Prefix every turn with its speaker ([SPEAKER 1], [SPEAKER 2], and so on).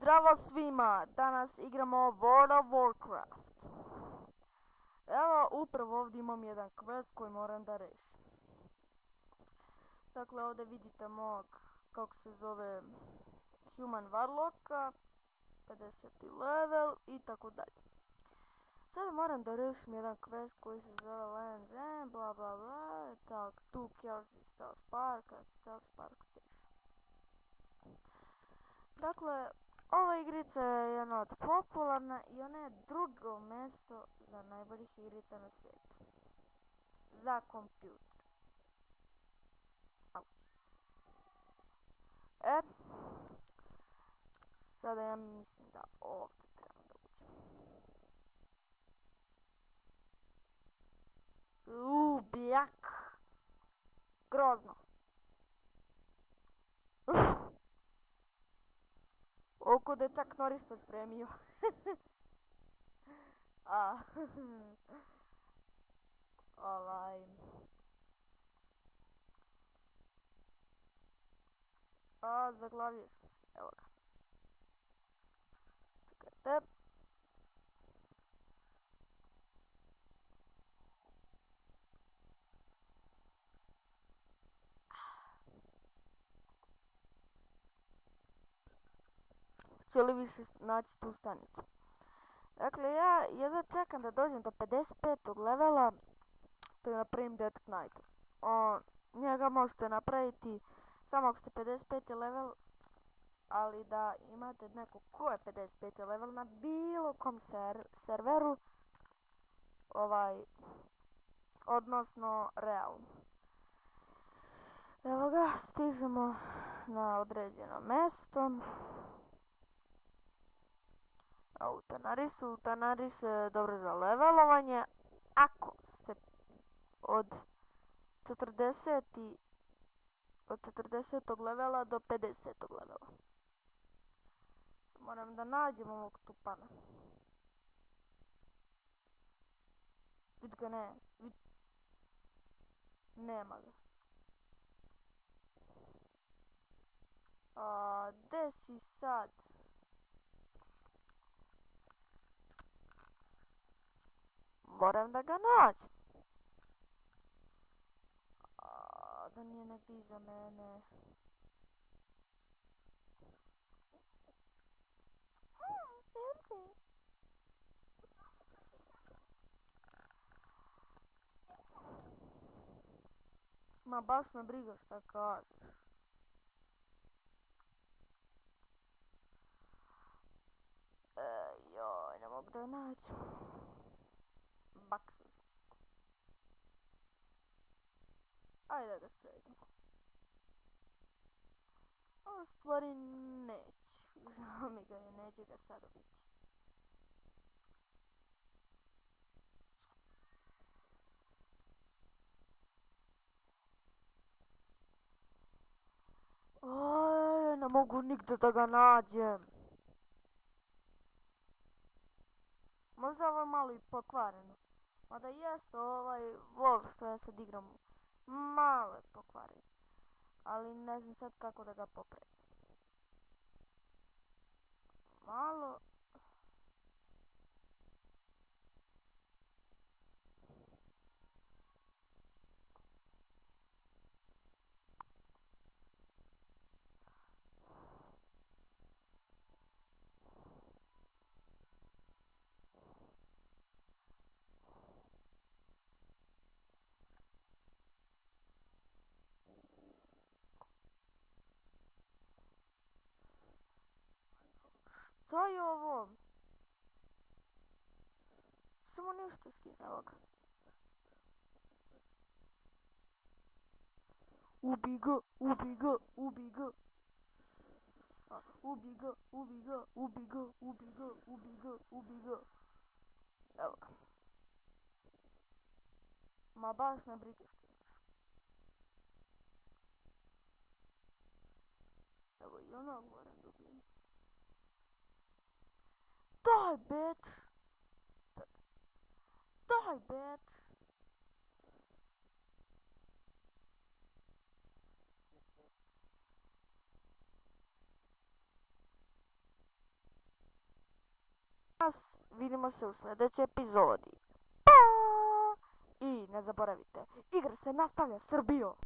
[SPEAKER 1] Zdravo svima, danas igramo World of Warcraft. Evo, upravo ovdje imam jedan quest koji moram da rešim. Dakle, ovdje vidite mog, kako se zove, Human Warlocka, 50. level i tako dalje. Sada moram da rešim jedan quest koji se zove Lands End, bla bla bla, tak, 2 kills i Stealth Spark Station. Dakle, ova igrica je jedna od popularna i ona je drugo mjesto za najboljih igrica na svijetu. Za kompjuter. Auć. Sada ja mislim da ovdje trebam da uđem. Bijak. Grozno. Oko da je čak Norris pospremio. Zaglavio sam se, evo ga. Čekajte. Hoće li više naći tu stanicu? Dakle, ja jedva čekam da dođem do 55. levela te napravim Death Knight. Njega možete napraviti samo ako ste 55. level, ali da imate neko ko je 55. level na bilo kom serveru, odnosno realno. Evo ga, stižemo na određeno mesto. Utanaris je dobro za levelovanje. Ako ste od 40. levela do 50. levela. Moram da nađem ovog tupana. Vid ga ne. Nema ga. Gde si sad? Moram da ga nađem. Da nije negdje iza mene. Ma baš me briga šta kažeš. Joj, ne mogu da nađem. Baksus. Ajde da sredimo. U stvari neću. Žao mi ga je, neću ga sad ubiti. Ne mogu nigde da ga nađem. Možda ovo je malo i pokvareno. Mada jeste WoW što ja sad igram. Malo je pokvareno. Ali ne znam sad kako da ga popravim. Malo. Šta je ovo? Samo nešto skine, evo ga. Ubi ga. Evo ga. Ma baš me briga što imaš. Evo i ono moram dobijem. Die, bitch! Die, bitch! Vidimo se u sljedećoj epizodi. I ne zaboravite, igra se nastavlja, Srbijo!